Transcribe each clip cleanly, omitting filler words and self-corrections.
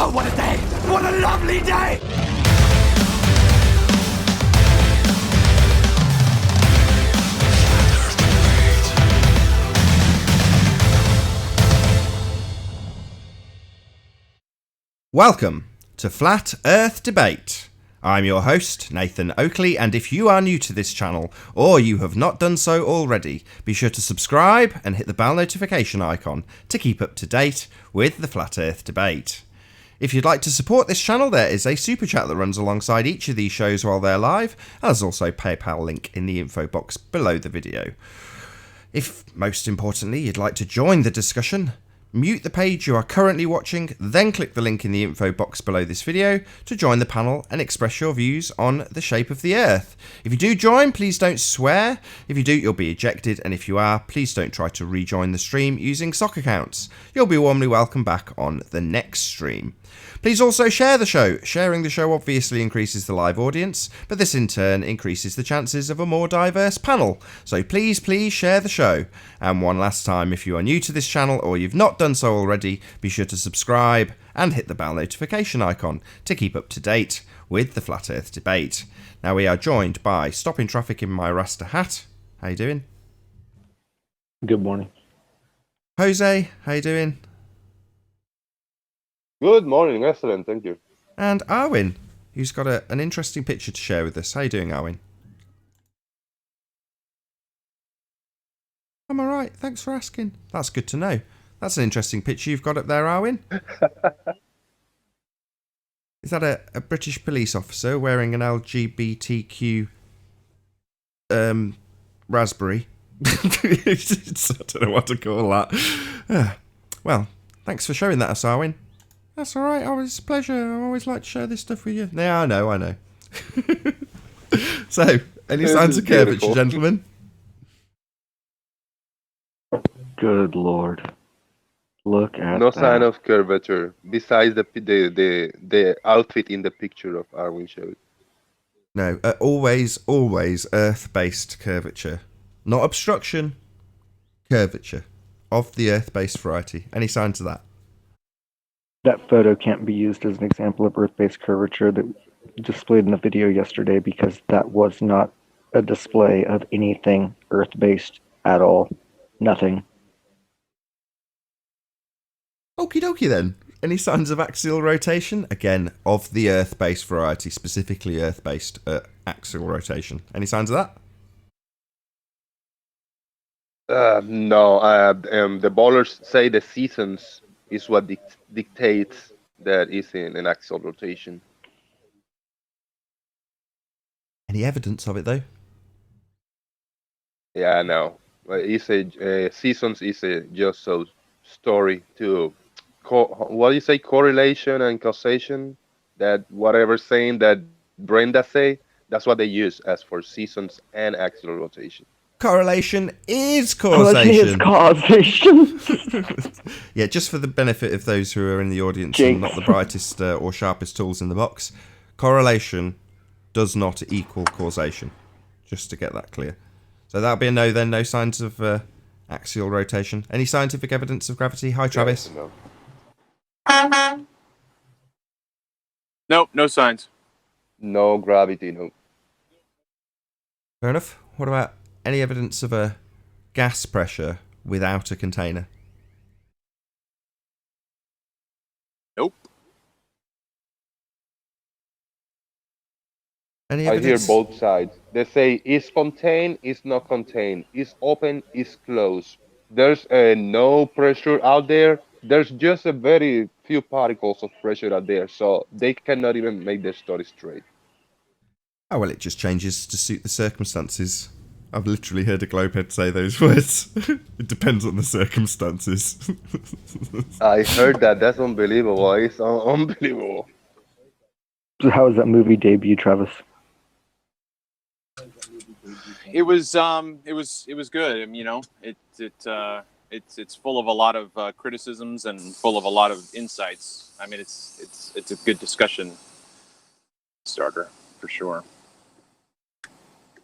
Oh, what a day! What a lovely day! Welcome to Flat Earth Debate. I'm your host, Nathan Oakley, and if you are new to this channel, or you have not done so already, be sure to subscribe and hit the bell notification icon to keep up to date with the Flat Earth Debate. If you'd like to support this channel, there is a super chat that runs alongside each of these shows while they're live, and there's also a PayPal link in the info box below the video. If, most importantly, you'd like to join the discussion, mute the page you are currently watching, then click the link in the info box below this video to join the panel and express your views on the shape of the Earth. If you do join, please don't swear. If you do, you'll be ejected, and if you are, please don't try to rejoin the stream using sock accounts. You'll be warmly welcome back on the next stream. Please also share the show. Sharing the show obviously increases the live audience, but this in turn increases the chances of a more diverse panel. So please share the show. And one last time, if you are new to this channel or you've not done so already, be sure to subscribe and hit the bell notification icon to keep up to date with the Flat Earth Debate. Now we are joined by Stopping Traffic in My Rasta Hat. How you doing? Good morning. Jose, how you doing? Good morning, excellent, thank you. And Arwin, who's got an interesting picture to share with us. How you doing, Arwin? I'm alright, thanks for asking. That's good to know. That's an interesting picture you've got up there, Arwin. Is that a British police officer wearing an LGBTQ raspberry? I don't know what to call that. Well, thanks for showing that us, Arwin. That's alright, always a pleasure. I always like to share this stuff with you. Yeah, I know. So, any signs of curvature, gentlemen? Good Lord. Look at No that. sign of curvature, besides the outfit in the picture of Arwin showed. No, always Earth-based curvature. Not obstruction, curvature. Of the Earth-based variety. Any signs of that? That photo can't be used as an example of Earth-based curvature that displayed in the video yesterday because that was not a display of anything Earth-based at all. Nothing. Okie dokie then. Any signs of axial rotation? Again, of the Earth-based variety, specifically Earth-based axial rotation. Any signs of that? No, the bowlers say the seasons is what dictates that is in an axial rotation. Any evidence of it though? Yeah, no. It's seasons is a just so story to what do you say, correlation and causation. That whatever saying that Brenda say, that's what they use as for seasons and axial rotation. Correlation is causation. Causation. Yeah, just for the benefit of those who are in the audience Jinx. and not the brightest or sharpest tools in the box, correlation does not equal causation. Just to get that clear. So that'll be a no then, no signs of axial rotation. Any scientific evidence of gravity? Hi, Travis. No. Nope, no signs. No gravity, no. Fair enough. What about any evidence of a gas pressure without a container? Nope. Any I hear evidence? both sides. They say is contained, is not contained, is open, is closed. There's no pressure out there. There's just a very few particles of pressure out there, so they cannot even make their story straight. Oh, well, it just changes to suit the circumstances. I've literally heard a globehead say those words. It depends on the circumstances. I heard that. That's unbelievable. It's unbelievable. So how was that movie debut, Travis? It was good. You know, it's full of a lot of criticisms and full of a lot of insights. I mean, it's a good discussion starter for sure.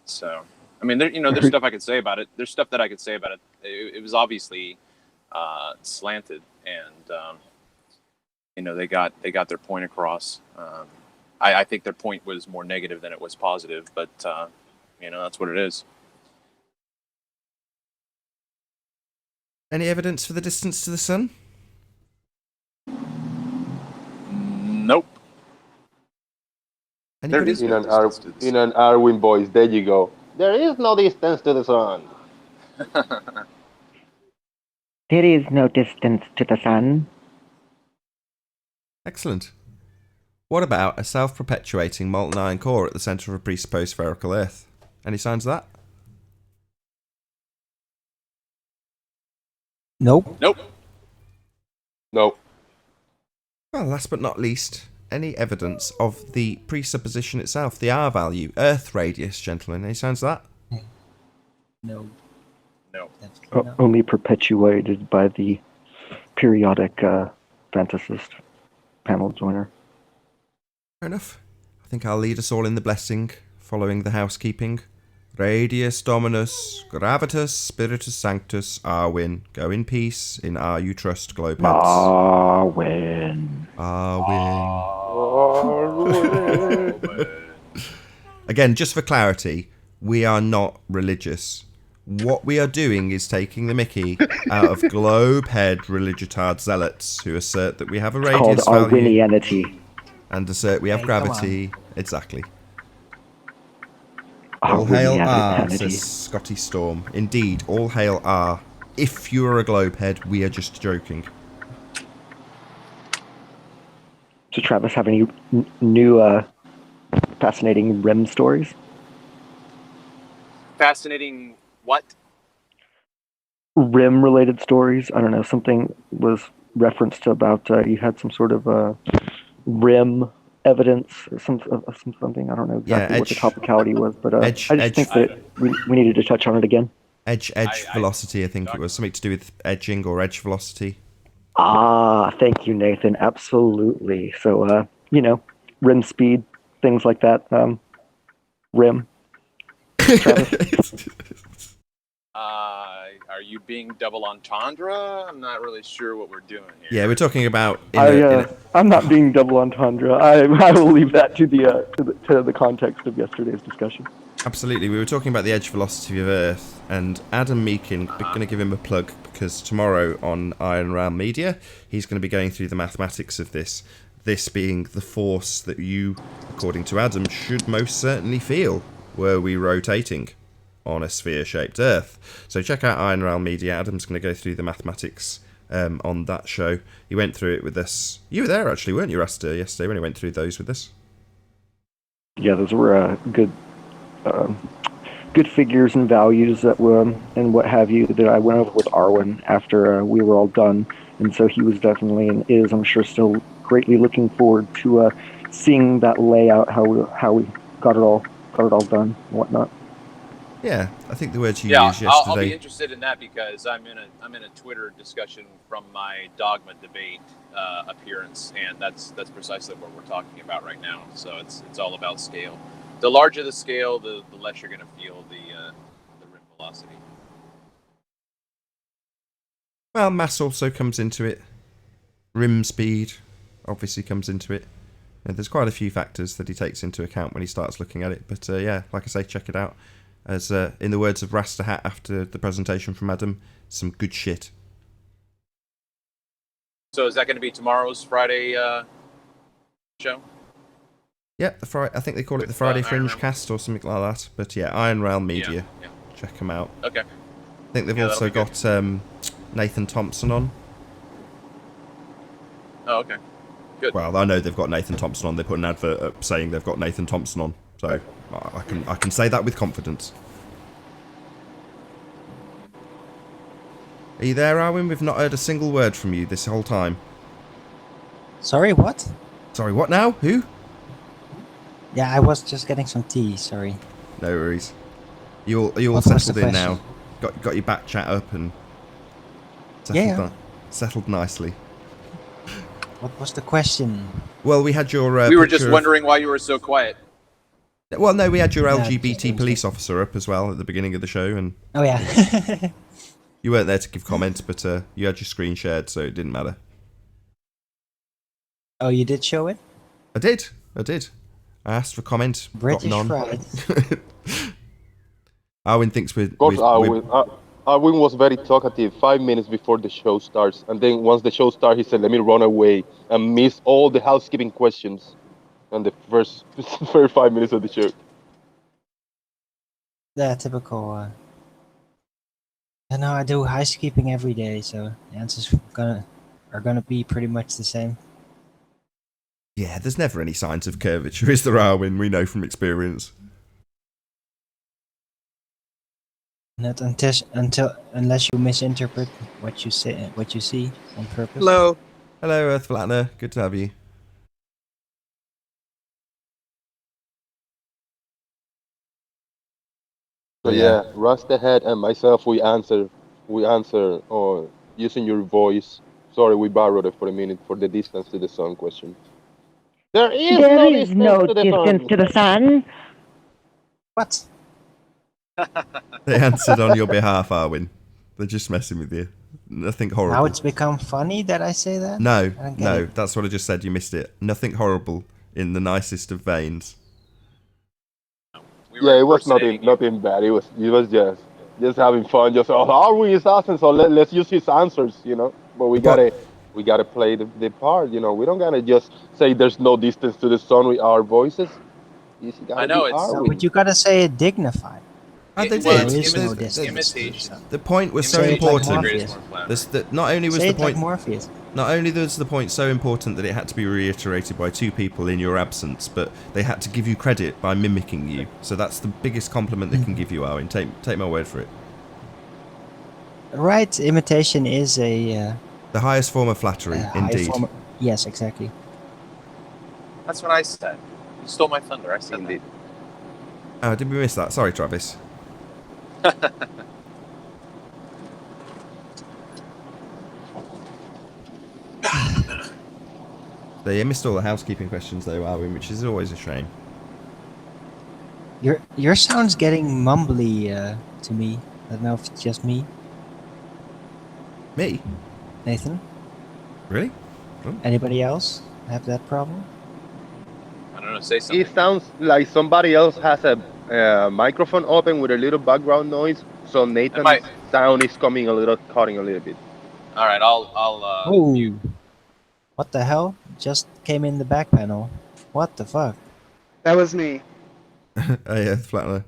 So, I mean, there's stuff I could say about it. There's stuff that I could say about it. It was obviously slanted, and they got their point across. I think their point was more negative than it was positive, but that's what it is. Any evidence for the distance to the sun? Nope. There Anybody? is In no an distance to the in an Arwin voice, there you go. There is no distance to the sun. There is no distance to the sun. Excellent. What about a self-perpetuating molten iron core at the centre of a presupposed spherical Earth? Any signs of that? Nope. Nope. No. Well, last but not least, any evidence of the presupposition itself, the R value, Earth radius, gentlemen. Any signs of that? No. No. Definitely not. Only perpetuated by the periodic fantasist panel joiner. Fair enough. I think I'll lead us all in the blessing, following the housekeeping. Radius Dominus, Gravitas, Spiritus Sanctus, Arwin. Go in peace, in R you trust, Globheads. Arwen. Arwin. Again, just for clarity, we are not religious. What we are doing is taking the mickey out of globehead religitard zealots who assert that we have a It's called radius value Arwinianity. and assert we have Hey, come gravity. Exactly. All hail R, says Scotty Storm. Indeed, all hail R. If you are a globehead, we are just joking. So Travis, have any new fascinating REM stories? Fascinating. What? REM related stories? I don't know. Something was referenced about you had some sort of REM evidence or something. I don't know exactly what the topicality was, but I just think that we needed to touch on it again. Edge velocity, I think it was. Something to do with edging or edge velocity. Ah, thank you, Nathan. Absolutely. So, REM speed, things like that. REM. Travis? Are you being double entendre? I'm not really sure what we're doing here. Yeah, we're talking about. I'm not being double entendre. I will leave that to the context of yesterday's discussion. Absolutely, we were talking about the edge velocity of Earth, and Adam Meakin, we're going to give him a plug because tomorrow on Iron Realm Media, he's going to be going through the mathematics of this. This being the force that you, according to Adam, should most certainly feel were we rotating on a sphere-shaped Earth. So check out Iron Realm Media. Adam's going to go through the mathematics on that show. He went through it with us. You were there actually, weren't you, Rasta, yesterday when he went through those with us? Yeah, those were good figures and values that were and what have you that I went over with Arwen after we were all done, and so he was definitely and is, I'm sure, still greatly looking forward to seeing that layout, how we got it all done and whatnot. Yeah, I think the words you Yeah, used yesterday. I'll be interested in that because I'm in a Twitter discussion from my dogma debate appearance, and that's precisely what we're talking about right now. So it's all about scale. The larger the scale, the less you're going to feel the rim velocity. Well, mass also comes into it. Rim speed obviously comes into it. And there's quite a few factors that he takes into account when he starts looking at it. But yeah, like I say, check it out. As in the words of Rasta Hat after the presentation from Adam, some good shit. So is that going to be tomorrow's Friday show? Yeah, I think they call it the Friday Fringe Cast or something like that. But yeah, Iron Realm Media. Yeah. Check them out. Okay. I think they've also that'll be got Nathan Thompson on. Oh, okay. Good. Well, I know they've got Nathan Thompson on. They put an advert up saying they've got Nathan Thompson on. So I can say that with confidence. Are you there, Arwin? We've not heard a single word from you this whole time. Sorry, what? Sorry, what now? Who? Yeah, I was just getting some tea, sorry. No worries. You all What was the settled in now? question? Got your back chat up and settled nicely. What was the question? Well, we had your we were just picture of- wondering why you were so quiet. Well, no, we had your Yeah, LGBT just- police officer up as well at the beginning of the show, and Oh yeah. you weren't there to give comments, but you had your screen shared, so it didn't matter. Oh, you did show it? I did. I asked for comment. Got British none. fried. Arwin thinks we're. Of course, Arwin was very talkative 5 minutes before the show starts, and then once the show starts, he said, "Let me run away and miss all the housekeeping questions." And the first first 5 minutes of the show. Yeah, typical. I know I do housekeeping every day, so the answers are gonna be pretty much the same. Yeah, there's never any signs of curvature, is there, Arwin? We know from experience. Not unless you misinterpret what you see on purpose. Hello. Hello, Earth Flattener. Good to have you. So yeah, Rust Ahead and myself, we answer using your voice. Sorry, we borrowed it for a minute for the distance to the sun question. There is There no is distance no to the distance sun. to the sun. What? They answered on your behalf, Arwin. They're just messing with you. Nothing horrible. Now it's become funny that I say that? No, I don't get it. that's what I just said. You missed it. Nothing horrible in the nicest of veins. We were Yeah, it was impersonating nothing bad. It was just having fun. Just Arwin is awesome, so let's use his answers, you know. But we gotta play the part, you know. We don't gotta just say there's no distance to the sun with our voices. You I gotta know, be it's- No, Arwin. but you gotta say it dignified. And they Well, did. There is no The- distance. imitation. The point was so Say it like important. Morpheus. Not only was Say the it like point. Morpheus. Not only was the point so important that it had to be reiterated by two people in your absence, but they had to give you credit by mimicking you. So that's the biggest compliment they can give you, Arwin. Take my word for it. Right, imitation is a The highest form of flattery, high indeed. form. Yes, exactly. That's what I said. You stole my thunder. I said Indeed. Oh, did we miss that? Sorry, Travis. They missed all the housekeeping questions, though, Arwin, which is always a shame. Your sound's getting mumbly to me. I don't know if it's just me, Me? Nathan. Really? Anybody else have that problem? I don't know. Say something. It sounds like somebody else has a microphone open with a little background noise, so Nathan's might- sound is cutting a little bit. All right, I'll Oh, mute. what the hell? Just came in the back panel. What the fuck? That was me. Hey, Earth Flattener.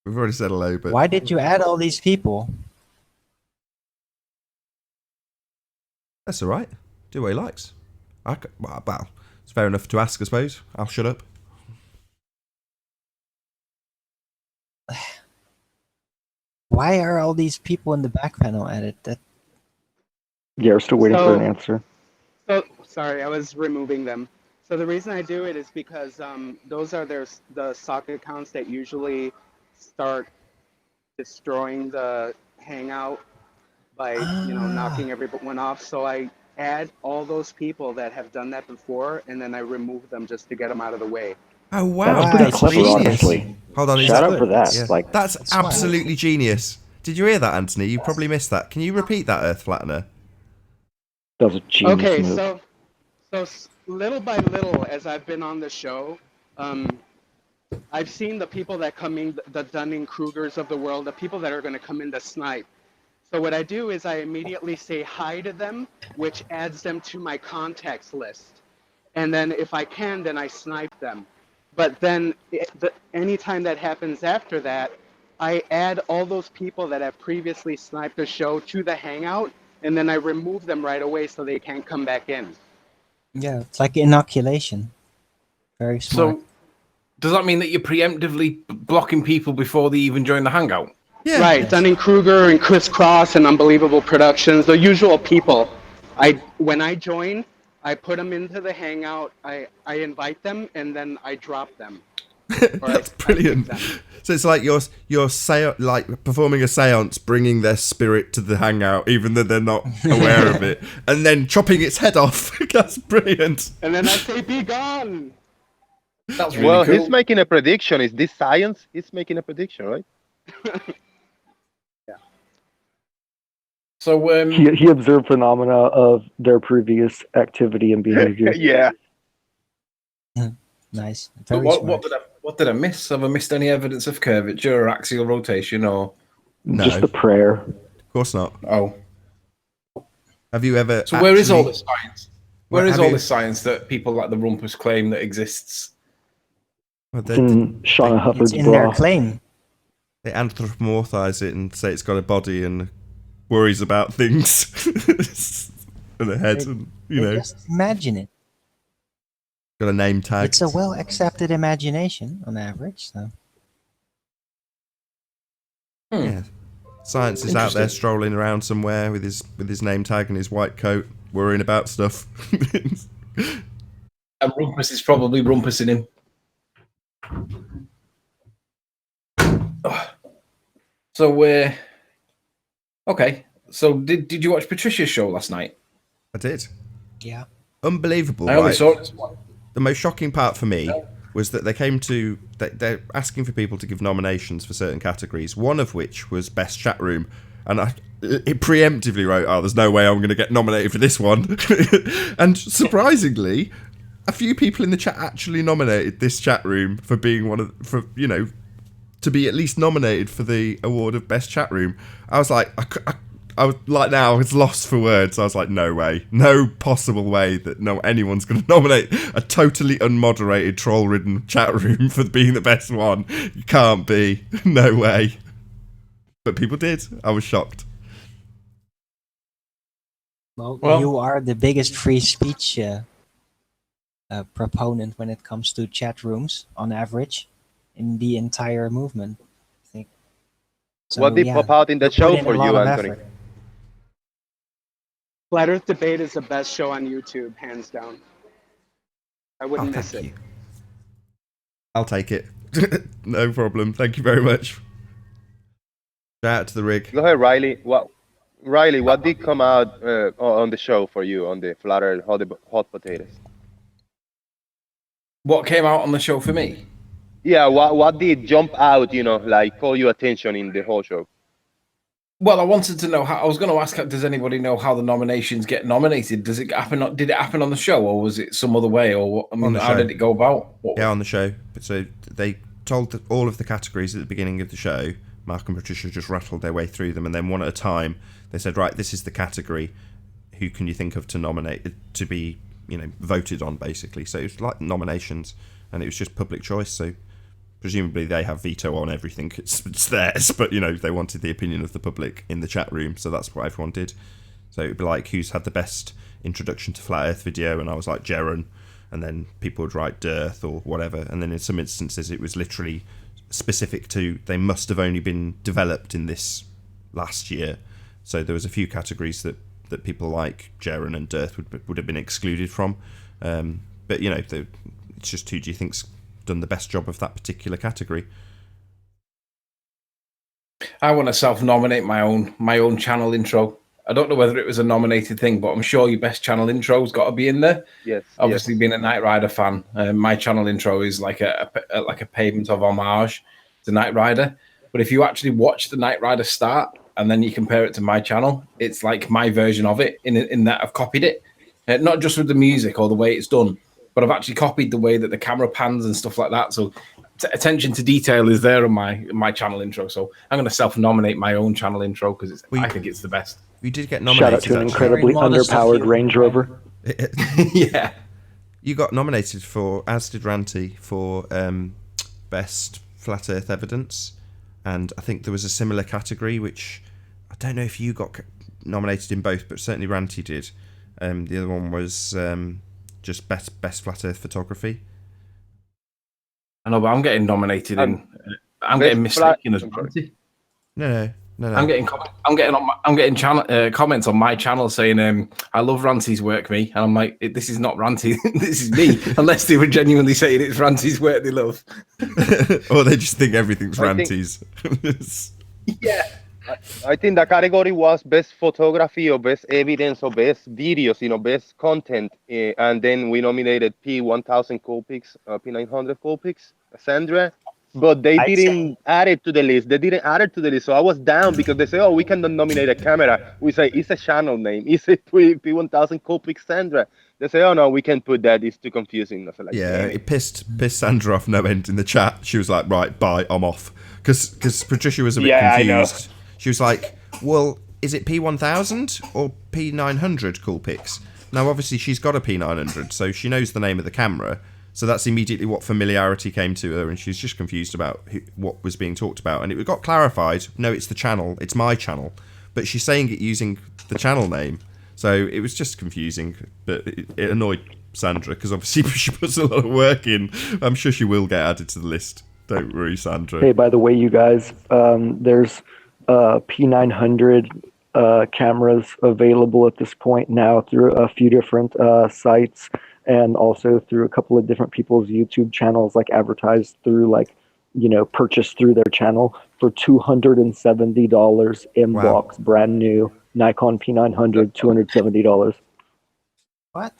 We've already said hello, but... Why did you add all these people? That's all right. Do what he likes. Well, it's fair enough to ask, I suppose. I'll shut up. Why are all these people in the back panel added? That Yeah, we're still waiting for an So- answer. So sorry, I was removing them. So the reason I do it is because those are the sock accounts that usually start destroying the Hangout by knocking everyone off. So I add all those people that have done that before, and then I remove them just to get them out of the way. Oh, wow. That's pretty Right, clever, genius. honestly. Hold on. Shout out good. for that. That's- Like, That's smart. absolutely genius. Did you hear that, Anthony? You probably missed that. Can you repeat that, Earth Flattener? that was a genius Okay, move. so little by little, as I've been on the show, I've seen the people that come in, the Dunning-Krugers of the world, the people that are going to come in to snipe. So what I do is I immediately say hi to them, which adds them to my contacts list. And then if I can, then I snipe them. But then anytime that happens after that, I add all those people that have previously sniped the show to the Hangout, and then I remove them right away so they can't come back in. Yeah, it's like inoculation. Very smart. So, does that mean that you're preemptively blocking people before they even join the hangout? Yeah. Right, Yes. Dunning-Kruger and Chris Cross and Unbelievable Productions, the usual people. When I join, I put them into the Hangout, I invite them, and then I drop them. Or That's I brilliant. kick them. So it's like you're like performing a seance, bringing their spirit to the hangout, even though they're not aware of it, and then chopping its head off. That's brilliant. And then I say, be gone! That's really Well, cool. he's making a prediction. Is this science? He's making a prediction, right? So He observed phenomena of their previous activity and behavior. Yeah. Nice. but Very smart. what did I miss? Have I missed any evidence of curvature or axial rotation or? Just No. the prayer. Of course not. Oh, Have you ever? so where is all actually- this science? Well, Where is have all you- this science that people like the Rumpus claim that exists? Well, It's in Shauna Hubbard's It's in their bra. claim. they anthropomorphize it and say it's got a body and worries about things and a head, and Just imagine it. got a name tag. It's a well accepted imagination on average. So. Yeah, science is out there Interesting. strolling around somewhere with his name tag and his white coat, worrying about stuff. And Rumpus is probably rumpusing him. So, okay. So, did you watch Patricia's show last night? I did. Yeah. Unbelievable, I only right? saw it. The most shocking part for me was that they came to they're asking for people to give nominations for certain categories, one of which was best chat room, and it preemptively wrote, "Oh, there's no way I'm going to get nominated for this one." And surprisingly, a few people in the chat actually nominated this chat room for being to be at least nominated for the award of best chat room. I was like, I was like, now I was lost for words. I was like, no way, no possible way that anyone's going to nominate a totally unmoderated, troll-ridden chat room for being the best one. You can't be, no way. But people did. I was shocked. Well, Well- you are the biggest free speech proponent when it comes to chat rooms on average in the entire movement, I think. So, What did pop out in the you put show in a for lot you, of Anthony? effort. Flat Earth Debate is the best show on YouTube, hands down. I Oh, wouldn't miss thank it. you. I'll take it. No problem. Thank you very much. Shout out to the rig. Go ahead, Riley. What did come out on the show for you on the Flat Earth hot potatoes? What came out on the show for me? Yeah, what did jump out? Like call your attention in the whole show? Well, I wanted to know how. I was going to ask, does anybody know how the nominations get nominated? Did it happen on the show, or was it some other way, or what? I mean, the how show. did it go about? Yeah, on the show. So they told all of the categories at the beginning of the show. Mark and Patricia just rattled their way through them, and then one at a time, they said, right, this is the category. Who can you think of to nominate, to be, voted on, basically? So it was like nominations, and it was just public choice. So presumably they have veto on everything. It's theirs, but, they wanted the opinion of the public in the chat room, so that's what everyone did. So it would be like, who's had the best introduction to Flat Earth video? And I was like, Jaren. And then people would write Dearth or whatever. And then in some instances, it was literally specific to, they must have only been developed in this last year. So there was a few categories that people like Jaren and Dearth would have been excluded from. But, it's just who do you think's done the best job of that particular category? I want to self-nominate my own channel intro. I don't know whether it was a nominated thing, but I'm sure your best channel intro's got to be in there. Yes. Obviously, being a Knight Rider fan, my channel intro is like a payment of homage to Knight Rider. But if you actually watch the Knight Rider start and then you compare it to my channel, it's like my version of it in that I've copied it, not just with the music or the way it's done, but I've actually copied the way that the camera pans and stuff like that. So attention to detail is there on my channel intro. So I'm going to self-nominate my own channel intro because I think it's the best. You did get Shout out nominated. to an actually. incredibly Very modest of underpowered you. Range Rover. Yeah. You got nominated for, as did Ranty, for best Flat Earth evidence, and I think there was a similar category which I don't know if you got nominated in both, but certainly Ranty did. The other one was just best Flat Earth photography. I know, but I'm getting nominated in. I'm Best getting mistaken as Ranty. No. I'm getting comments on my channel saying I love Ranty's work, me, and I'm like, this is not Ranty, this is me. Unless they were genuinely saying it's Ranty's work they love. Or they just think everything's I think- Ranty's. Yeah. I think the category was best photography or best evidence or best videos, best content. And then we nominated P1000 Coolpix, P900 Coolpix, Sandra, but they I'd say didn't add it to the list. They didn't add it to the list, so I was down because they say, "Oh, we cannot nominate a camera." We say it's a channel name. It's a P1000 Copic Sandra. They say, "Oh no, we can't put that. It's too confusing." I said, "Like, Yeah, damn it." it pissed Sandra off no end in the chat. She was like, right, bye, I'm off. Because Patricia was a bit Yeah, I know. confused. She was like, well, is it P1000 or P900 Cool Pics? Now, obviously, she's got a P900, so she knows the name of the camera. So that's immediately what familiarity came to her, and she's just confused about what was being talked about. And it got clarified. No, it's the channel. It's my channel. But she's saying it using the channel name. So it was just confusing, but it annoyed Sandra because obviously she puts a lot of work in. I'm sure she will get added to the list. Don't worry, Sandra. Hey, by the way, you guys, there's P900 cameras available at this point now through a few different sites and also through a couple of different people's YouTube channels, like advertised through, like, purchased through their channel for $270 in Wow. box, brand new Nikon P900, $270. what?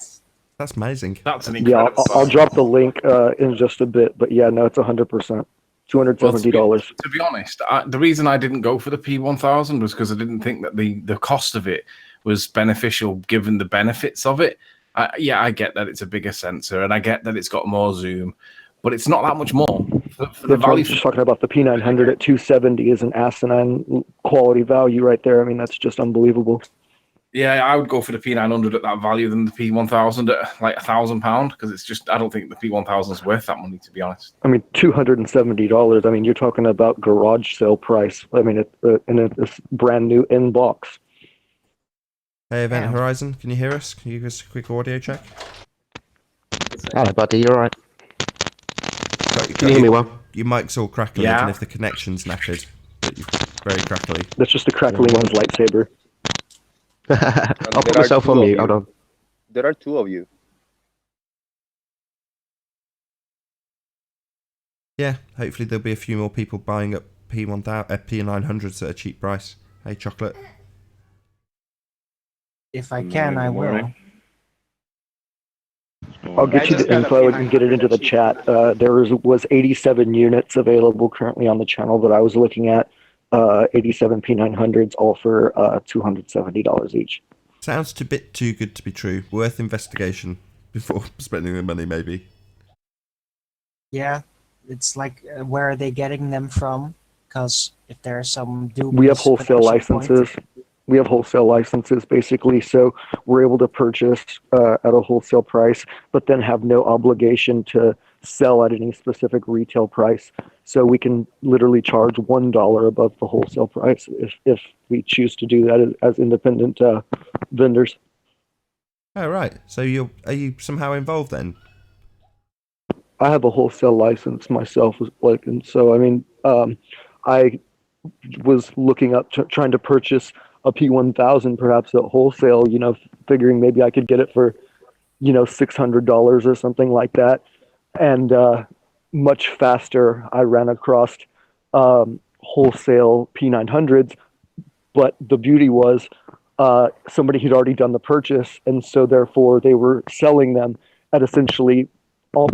That's amazing. That's an Yeah, incredible. I'll drop the link in just a bit, but yeah, no, it's 100%. $270. To be honest, the reason I didn't go for the P1000 was because I didn't think that the cost of it was beneficial given the benefits of it. I get that it's a bigger sensor and I get that it's got more zoom, but it's not that much more. For the That's what value I'm just talking about. The P900 at 270 is an asinine quality value right there. I mean, that's just unbelievable. Yeah, I would go for the P900 at that value than the P1000 at like £1,000 because it's just I don't think the P1000 is worth that money, to be honest. I mean, $270. I mean, you're talking about garage sale price. I mean, it's brand new in box. Hey, Event Yeah. Horizon, can you hear us? Can you give us a quick audio check? Hello, buddy. You all right? Got Can you hear me well? Your mic's all crackly, Yeah. even if the connection's knackered. But you're very crackly. That's just the crackling of his lightsaber. I'll put there are myself two on of mute. you. Hold on. There are two of you. Yeah, hopefully there'll be a few more people buying up P900s at a cheap price. Hey, Chocolate. If I can, I will. I'll get you just the got a info and get it into the P900 chat. There was 87 units available currently on the channel that I was looking at. 87 P900s, all for $270 each. Sounds a bit too good to be true. Worth investigation before spending the money, maybe. Yeah, it's like where are they getting them from? Because if there are some dubious We have wholesale production point- licenses. We have wholesale licenses, basically, so we're able to purchase at a wholesale price, but then have no obligation to sell at any specific retail price. So we can literally charge $1 above the wholesale price if we choose to do that as independent vendors. Oh, right. So are you somehow involved then? I have a wholesale license myself, and so I mean, I was looking up trying to purchase a P1000 perhaps at wholesale, figuring maybe I could get it for, $600 or something like that. And much faster, I ran across wholesale P900s. But the beauty was somebody had already done the purchase. And so therefore they were selling them at essentially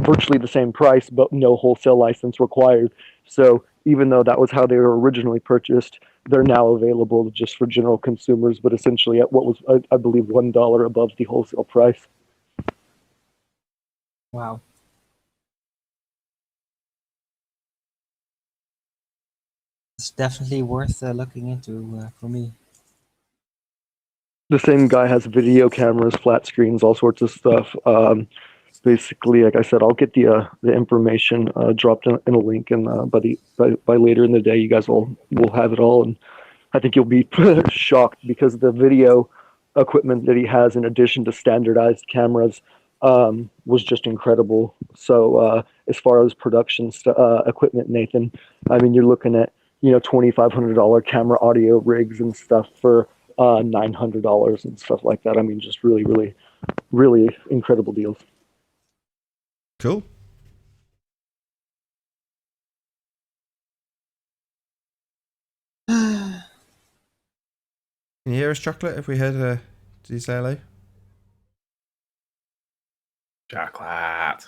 virtually the same price, but no wholesale license required. So even though that was how they were originally purchased, they're now available just for general consumers, but essentially at what was, I believe, $1 above the wholesale price. Wow. It's definitely worth looking into for me. The same guy has video cameras, flat screens, all sorts of stuff. Basically, like I said, I'll get the information dropped in a link, and by later in the day, you guys will have it all. And I think you'll be shocked because the video equipment that he has, in addition to standardized cameras, was just incredible. So as far as production equipment, Nathan, I mean, you're looking at $2,500 camera audio rigs and stuff for $900 and stuff like that. I mean, just really, really, really incredible deals. Cool. Can you hear us, Chocolate? If we heard, did you say hello? Chocolate.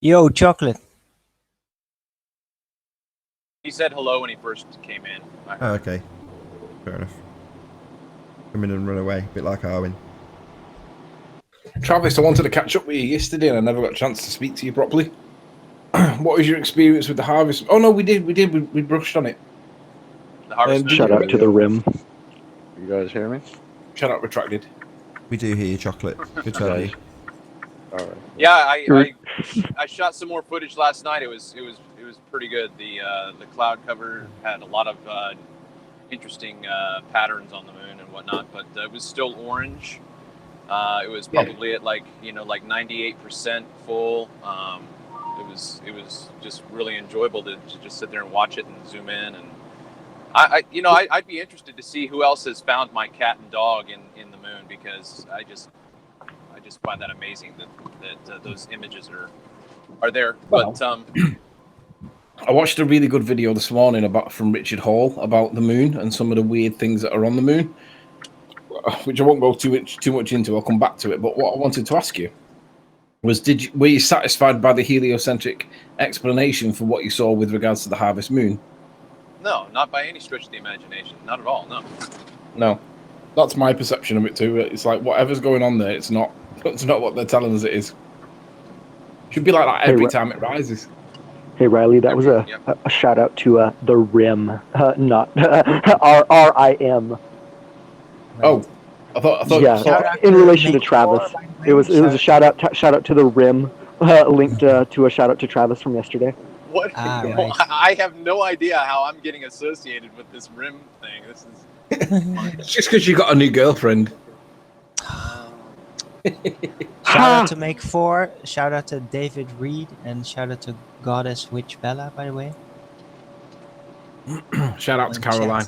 Yo, chocolate. He said hello when he first came in. I Oh, heard. okay. Fair enough. Come in and run away, a bit like Arwen. Travis, I wanted to catch up with you yesterday, and I never got a chance to speak to you properly. What was your experience with the harvest? Oh no, we did. We brushed on it. The harvest moon. Shout out to the rim. You guys hear me? Shout out retracted. We do hear you, Chocolate. Good to have you. All right. Yeah, I shot some more footage last night. It was pretty good. The cloud cover had a lot of interesting patterns on the moon and whatnot, but it was still orange. It was probably at like 98% full. It was just really enjoyable to just sit there and watch it and zoom in. And I'd be interested to see who else has found my cat and dog in the moon, because I just find that amazing that those images are there. Well, But I watched a really good video this morning from Richard Hall about the moon and some of the weird things that are on the moon, which I won't go too much into. I'll come back to it. But what I wanted to ask you was, were you satisfied by the heliocentric explanation for what you saw with regards to the harvest moon? no, not by any stretch of the imagination. Not at all. No. No, that's my perception of it too. It's like whatever's going on there, it's not what they're telling us it is. Should be like that every time it rises. Hey Riley, that was a shout out to the rim, not RIM. Oh, I thought. Yeah, in relation to Travis, it was a shout out to the rim, linked to a shout out to Travis from yesterday. What? Right. I have no idea how I'm getting associated with this rim thing. This is. It's just because you got a new girlfriend. Shout out to Make 4, shout out to David Reed, and shout out to Goddess Witch Bella, by the way. Shout out to Caroline.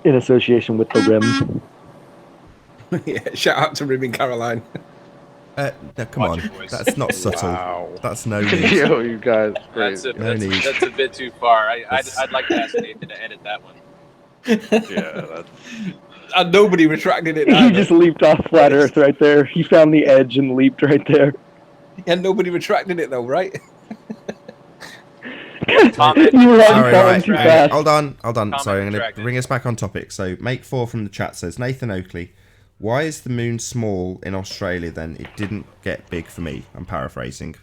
In association with the rim. Yeah, shout out to Ribbon Caroline. No, come Watch on. your voice. That's not subtle. Wow. That's no need. Yo, you guys crazy. That's a bit too far. I'd like to ask Nathan to edit that one. Yeah, that's... And nobody retracted it. He just leaped off flat Earth right there. He found the edge and leaped right there. And nobody retracted it though, right? Comment. You were on Sorry, phone right. too Hang fast. on, hold on. Comment Sorry, I'm going to retracted. bring us back on topic. So, Make4 from the chat says, Nathan Oakley, why is the moon small in Australia then? It didn't get big for me. I'm paraphrasing.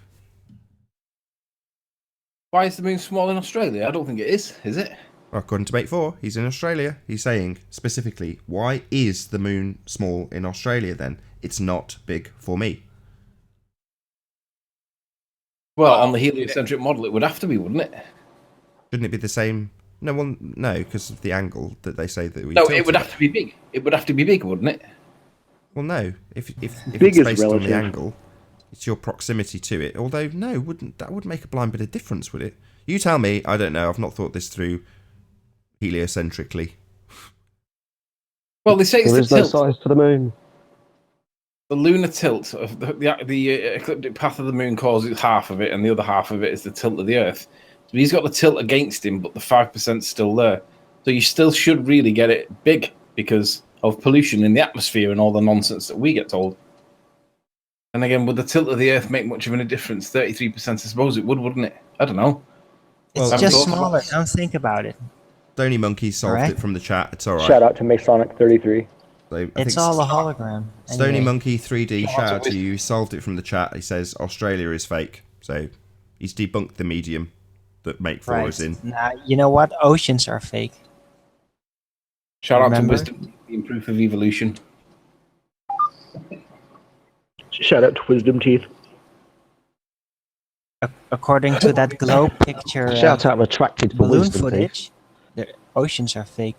Why is the moon small in Australia? I don't think it is it? Well, according to Make4, he's in Australia. He's saying specifically, why is the moon small in Australia then? It's not big for me. Well, on the heliocentric model, it would have to be, wouldn't it? Shouldn't it be the same? No, well, no, because of the angle that they say that we. No, tilted it would have to be big. It would have to be big, wouldn't it? Well, no. If Big it's is based on relative. the angle, it's your proximity to it. Although, no, that wouldn't make a blind bit of difference, would it? You tell me. I don't know. I've not thought this through heliocentrically. Well, they say it's There the is no tilt. size to the moon. The lunar tilt of the ecliptic path of the moon causes half of it, and the other half of it is the tilt of the Earth. So he's got the tilt against him, but the 5% still there. So you still should really get it big because of pollution in the atmosphere and all the nonsense that we get told. And again, would the tilt of the Earth make much of a difference? 33%, I suppose it would, wouldn't it? I don't know. It's Well, just thought about smaller. this. Don't think about it. Stony Monkey solved Alright. it from the chat. It's all right. Shout out to Masonic33. So I It's think all a hologram. Stony Anyway. Monkey 3D, Shout shout out out to to you. He solved it from the chat. He says Australia is fake. So he's debunked the medium that Make4 is in. Nah, you know what? Oceans are fake. Shout out to Remember? wisdom being proof of evolution. Shout out to Wisdom Teeth. According to that globe picture, Shout out retracted for balloon wisdom. footage, the oceans are fake.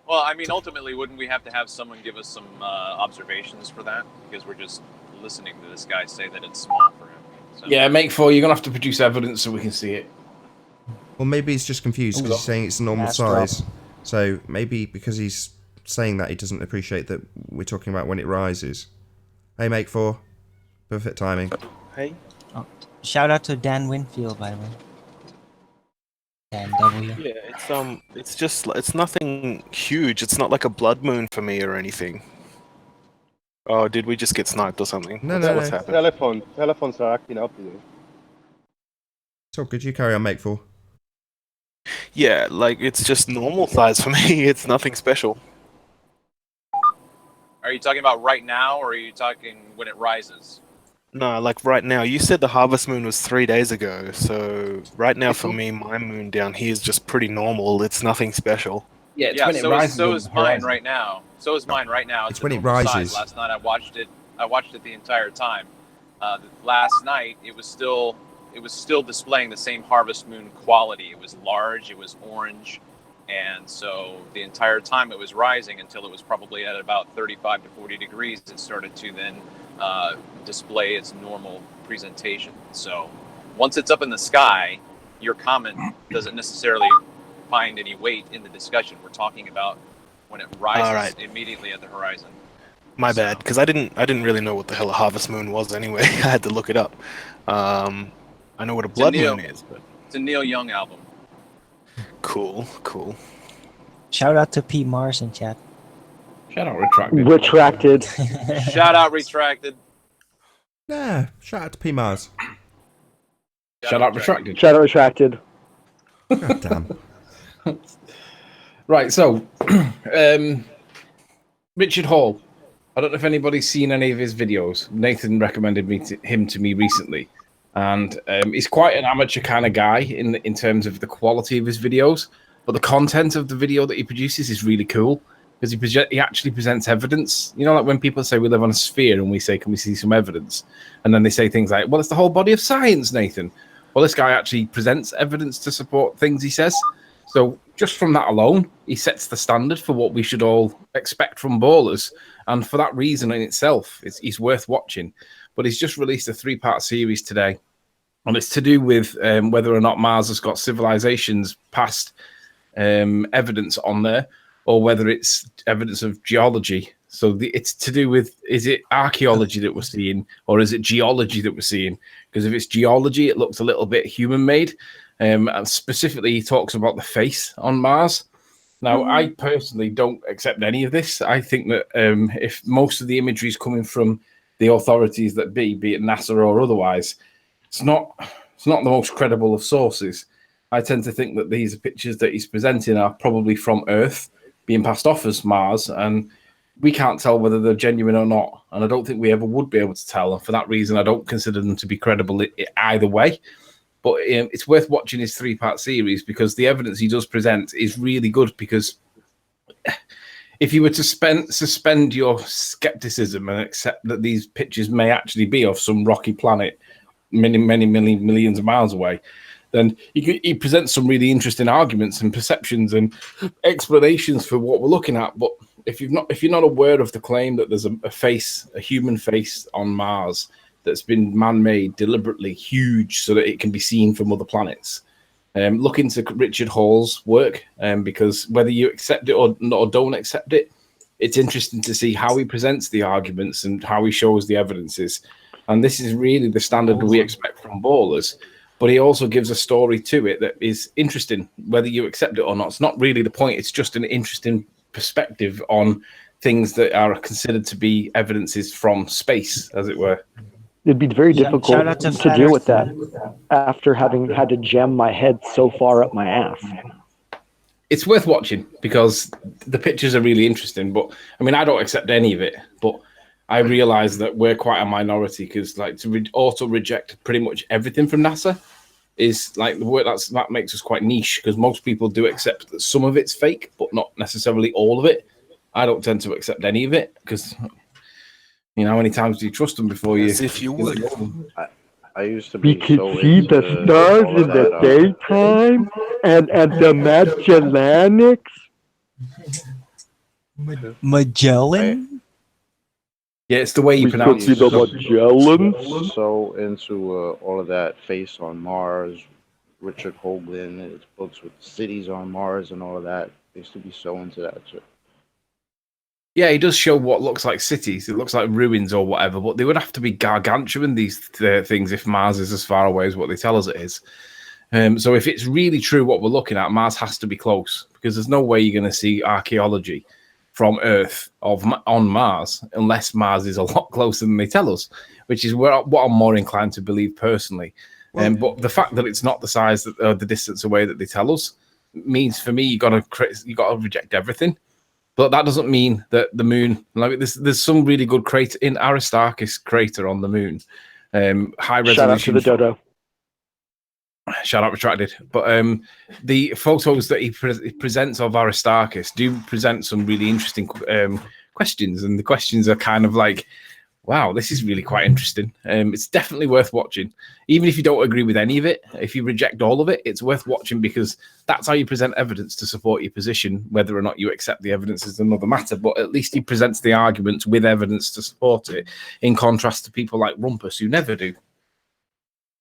Well, I mean, ultimately, wouldn't we have to have someone give us some observations for that? Because we're just listening to this guy say that it's small for him. So. Yeah, Make4, you're going to have to produce evidence so we can see it. Well, maybe he's just confused because he's saying it's normal Last drop. size. So maybe because he's saying that, he doesn't appreciate that we're talking about when it rises. Hey, Make4. Perfect timing. Hey. Shout out to Dan Winfield, by the way. Dan W. Yeah, it's nothing huge. It's not like a blood moon for me or anything. Oh, did we just get sniped or something? No, What's no. happened? Telephones are acting up today. It's all good. You carry on, Make 4. Yeah, like it's just normal size for me. It's nothing special. Are you talking about right now, or are you talking when it rises? No, like right now. You said the harvest moon was 3 days ago, so right now for me, my moon down here is just pretty normal. It's nothing special. Yeah, it's Yeah, when it rises so over is the mine horizon. right now. So is mine right now. It's the when it normal size. rises. Last night I watched it. I watched it the entire time. Last night it was still displaying the same harvest moon quality. It was large. It was orange, and so the entire time it was rising until it was probably at about 35 to 40 degrees. It started to then display its normal presentation. So once it's up in the sky, your comment doesn't necessarily find any weight in the discussion. We're talking about when it rises immediately at the horizon. My bad, because I didn't really know what the hell a harvest moon was anyway. I had to look it up. I know what a blood moon is, but it's a Neil Young album. Cool. Shout out to P Mars in chat. Shout out Retracted. Retracted. Shout out Retracted. Yeah, shout out to P Mars. Shout out Retracted. Shadow Retracted. God damn. Right, so Richard Hall. I don't know if anybody's seen any of his videos. Nathan recommended him to me recently, and he's quite an amateur kind of guy in terms of the quality of his videos, but the content of the video that he produces is really cool because he actually presents evidence. You know, like when people say we live on a sphere and we say, can we see some evidence? And then they say things like, well, it's the whole body of science, Nathan. Well, this guy actually presents evidence to support things he says. So just from that alone, he sets the standard for what we should all expect from ballers. And for that reason in itself, he's worth watching. But he's just released a 3-part series today. And it's to do with whether or not Mars has got civilizations past evidence on there, or whether it's evidence of geology. So it's to do with, is it archaeology that we're seeing, or is it geology that we're seeing? Because if it's geology, it looks a little bit human-made. And specifically, he talks about the face on Mars. Now, I personally don't accept any of this. I think that if most of the imagery is coming from the authorities that be it NASA or otherwise, it's not the most credible of sources. I tend to think that these pictures that he's presenting are probably from Earth being passed off as Mars, and we can't tell whether they're genuine or not. And I don't think we ever would be able to tell. And for that reason, I don't consider them to be credible either way. But it's worth watching his 3-part series because the evidence he does present is really good. Because if you were to suspend your skepticism and accept that these pictures may actually be of some rocky planet many millions of miles away, then he presents some really interesting arguments and perceptions and explanations for what we're looking at. But if you're not aware of the claim that there's a human face on Mars that's been man-made, deliberately huge so that it can be seen from other planets, look into Richard Hall's work, because whether you accept it or don't accept it, it's interesting to see how he presents the arguments and how he shows the evidences. And this is really the standard we expect from ballers. But he also gives a story to it that is interesting, whether you accept it or not. It's not really the point. It's just an interesting perspective on things that are considered to be evidences from space, as it were. It'd be very difficult to deal with that after having had to jam my head so far up my ass. It's worth watching because the pictures are really interesting. But I mean, I don't accept any of it, but I realize that we're quite a minority because, like, to auto reject pretty much everything from NASA is like the word that makes us quite niche because most people do accept that some of it's fake, but not necessarily all of it. I don't tend to accept any of it because, you know, how many times do you trust them before you? As if you would. I used to be. We could see the stars in the daytime and the Magellanics. Magellan? Yeah, it's the way you pronounce it. So into all of that face on Mars, Richard Hoagland, his books with cities on Mars and all of that. I used to be so into that shit. Yeah, he does show what looks like cities. It looks like ruins or whatever, but they would have to be gargantuan, these things, if Mars is as far away as what they tell us it is. So if it's really true what we're looking at, Mars has to be close because there's no way you're going to see archaeology from Earth on Mars, unless Mars is a lot closer than they tell us, which is what I'm more inclined to believe personally. But the fact that it's not the size the distance away that they tell us means for me you got to reject everything. But that doesn't mean that the moon, like there's some really good crater in Aristarchus crater on the moon, high resolution. Shout out to the dodo. Shout out retracted. But the photos that he presents of Aristarchus do present some really interesting questions, and the questions are kind of like, wow, this is really quite interesting. It's definitely worth watching. Even if you don't agree with any of it, if you reject all of it, it's worth watching because that's how you present evidence to support your position. Whether or not you accept the evidence is another matter, but at least he presents the arguments with evidence to support it, in contrast to people like Rumpus who never do.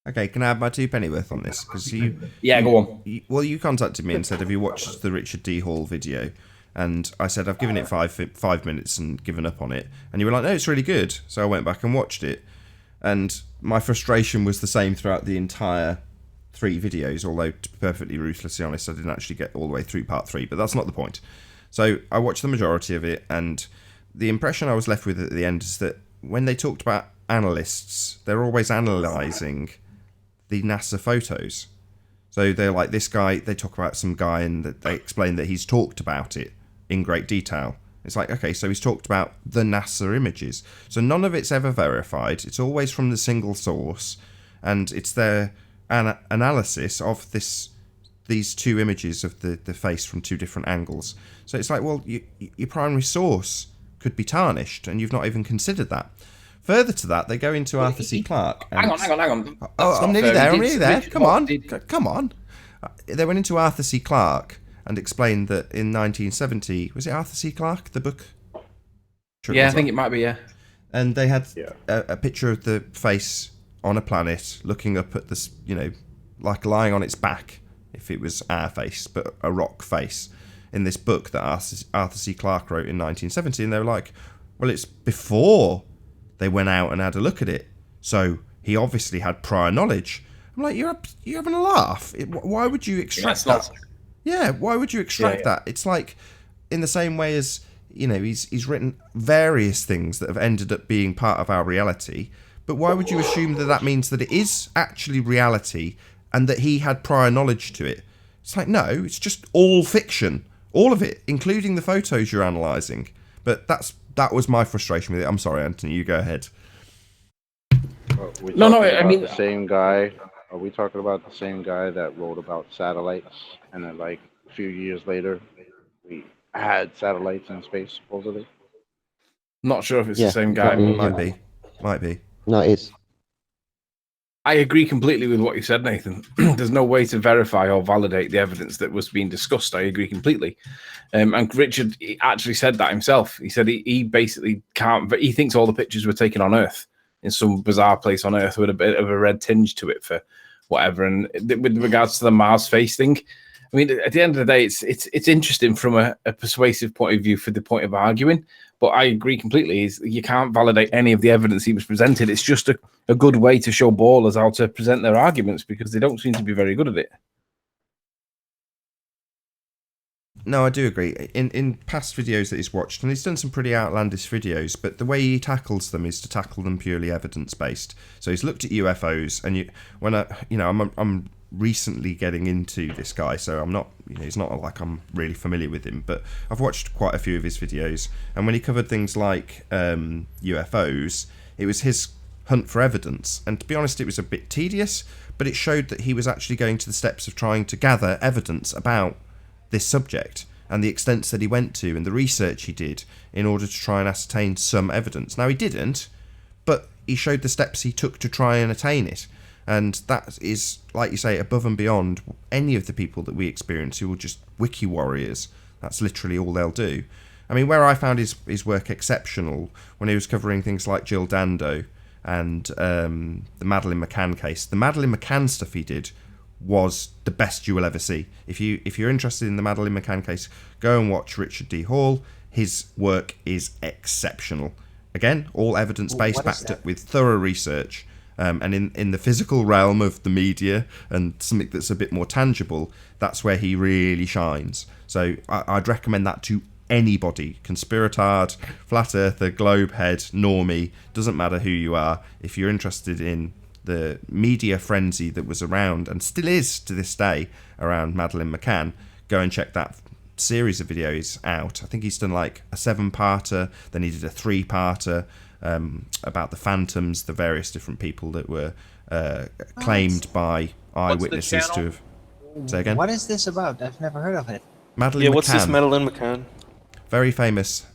Okay, can I have my two pennyworth on this? Because go on. You contacted me and said, have you watched the Richard D. Hall video? And I said, I've given it 5 minutes and given up on it. And you were like, no, it's really good. So I went back and watched it. And my frustration was the same throughout the entire 3 videos, although to be perfectly ruthlessly honest, I didn't actually get all the way through part 3, but that's not the point. So I watched the majority of it, and the impression I was left with at the end is that when they talked about analysts, they're always analysing the NASA photos. So they're like, this guy, they talk about some guy and they explain that he's talked about it in great detail. It's like, okay, so he's talked about the NASA images. So none of it's ever verified. It's always from the single source, and it's their analysis of these 2 images of the face from 2 different angles. So it's like, well, your primary source could be tarnished, and you've not even considered that. Further to that, they go into Arthur C. Clarke. Hang on. I'm nearly there. Come on. They went into Arthur C. Clarke and explained that in 1970, was it Arthur C. Clarke, the book? Sure, yeah, I think it might be, yeah. And they had a picture of the face on a planet looking up at this, like lying on its back, if it was our face, but a rock face, in this book that Arthur C. Clarke wrote in 1970. And they were like, well, it's before they went out and had a look at it, so he obviously had prior knowledge. I'm like, you're having a laugh. Why would you extract that? Yeah, why would you extract that? It's like, in the same way as, he's written various things that have ended up being part of our reality, but why would you assume that means that it is actually reality and that he had prior knowledge to it? It's like, no, it's just all fiction. All of it, including the photos you're analysing. But that was my frustration with it. I'm sorry, Anthony, you go ahead. I mean, the same guy. Are we talking about the same guy that wrote about satellites, and then like a few years later, we had satellites in space supposedly? Not sure if it's the same guy. Might be. No, it is. I agree completely with what you said, Nathan. There's no way to verify or validate the evidence that was being discussed. I agree completely. And Richard actually said that himself. He said he basically can't, but he thinks all the pictures were taken on Earth, in some bizarre place on Earth with a bit of a red tinge to it for whatever. And with regards to the Mars face thing, I mean, at the end of the day, it's interesting from a persuasive point of view for the point of arguing. But I agree completely. You can't validate any of the evidence he was presented. It's just a good way to show ballers how to present their arguments because they don't seem to be very good at it. No, I do agree. In past videos that he's watched, and he's done some pretty outlandish videos, but the way he tackles them is to tackle them purely evidence-based. So he's looked at UFOs, and I'm recently getting into this guy, so I'm not, it's not like I'm really familiar with him, but I've watched quite a few of his videos, and when he covered things like UFOs, it was his hunt for evidence, and to be honest, it was a bit tedious, but it showed that he was actually going to the steps of trying to gather evidence about this subject and the extents that he went to and the research he did in order to try and ascertain some evidence. Now, he didn't, but he showed the steps he took to try and attain it. And that is, like you say, above and beyond any of the people that we experience who are just wiki warriors. That's literally all they'll do. I mean, where I found his work exceptional when he was covering things like Jill Dando and the Madeleine McCann case. The Madeleine McCann stuff he did was the best you will ever see. If you're interested in the Madeleine McCann case, go and watch Richard D. Hall. His work is exceptional. Again, all evidence-based, backed up with thorough research. And in the physical realm of the media and something that's a bit more tangible, that's where he really shines. So I'd recommend that to anybody, conspiratard, flat earther, globe head, normie, doesn't matter who you are. If you're interested in the media frenzy that was around and still is to this day around Madeleine McCann, go and check that series of videos out. I think he's done like a 7-parter, then he did a 3-parter about the phantoms, the various different people that were claimed by eyewitnesses to have... Say again? What is this about? I've never heard of it. Madeleine McCann. What's this Madeleine McCann? Very famous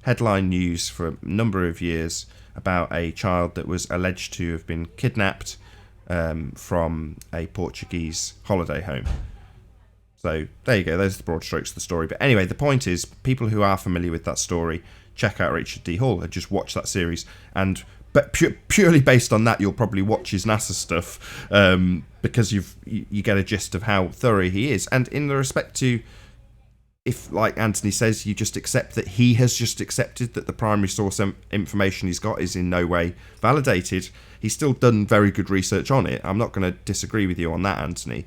headline news for a number of years about a child that was alleged to have been kidnapped from a Portuguese holiday home. So there you go, those are the broad strokes of the story. But anyway, the point is, people who are familiar with that story, check out Richard D. Hall and just watch that series. But purely based on that, you'll probably watch his NASA stuff because you get a gist of how thorough he is. And in the respect to, if, like Anthony says, you just accept that he has just accepted that the primary source information he's got is in no way validated, he's still done very good research on it. I'm not going to disagree with you on that, Anthony.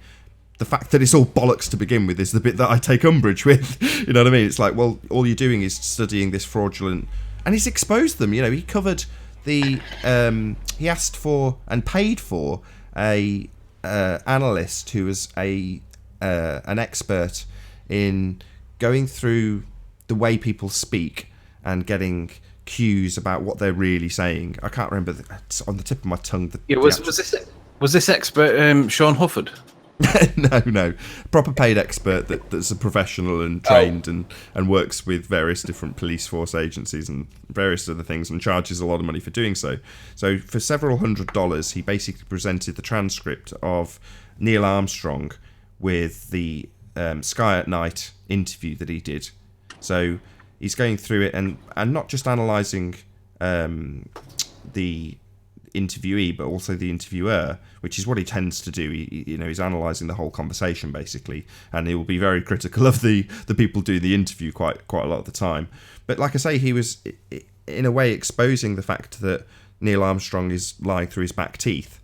The fact that it's all bollocks to begin with is the bit that I take umbrage with. You know what I mean? It's like, well, all you're doing is studying this fraudulent... And he's exposed them. You know, he covered the... he asked for and paid for a analyst who was an expert in going through the way people speak and getting cues about what they're really saying. I can't remember. It's on the tip of my tongue. Was this expert Sean Hufford? No. Proper paid expert that's a professional and trained and works with various different police force agencies and various other things and charges a lot of money for doing so. So for several $100s, he basically presented the transcript of Neil Armstrong with the Sky at Night interview that he did. So he's going through it and not just analysing the interviewee, but also the interviewer, which is what he tends to do. He's analysing the whole conversation basically, and he will be very critical of the people doing the interview quite a lot of the time. But like I say, he was in a way exposing the fact that Neil Armstrong is lying through his back teeth.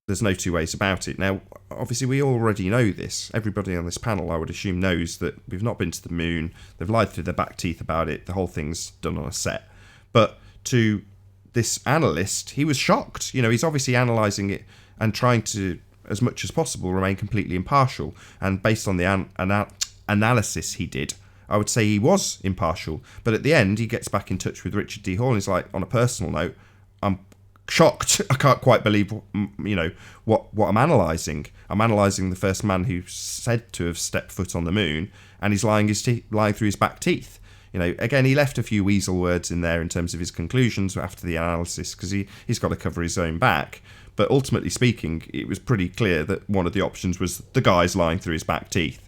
There's no two ways about it. Now, obviously, we already know this. Everybody on this panel, I would assume, knows that we've not been to the moon. They've lied through their back teeth about it. The whole thing's done on a set. But to this analyst, he was shocked. You know, he's obviously analysing it and trying to, as much as possible, remain completely impartial. And based on the analysis he did, I would say he was impartial. But at the end, he gets back in touch with Richard D. Hall and he's like, on a personal note, I'm shocked. I can't quite believe, what I'm analysing. I'm analysing the first man who's said to have stepped foot on the moon, and he's lying through his back teeth. You know, again, he left a few weasel words in there in terms of his conclusions after the analysis because he's got to cover his own back. But ultimately speaking, it was pretty clear that one of the options was the guy's lying through his back teeth.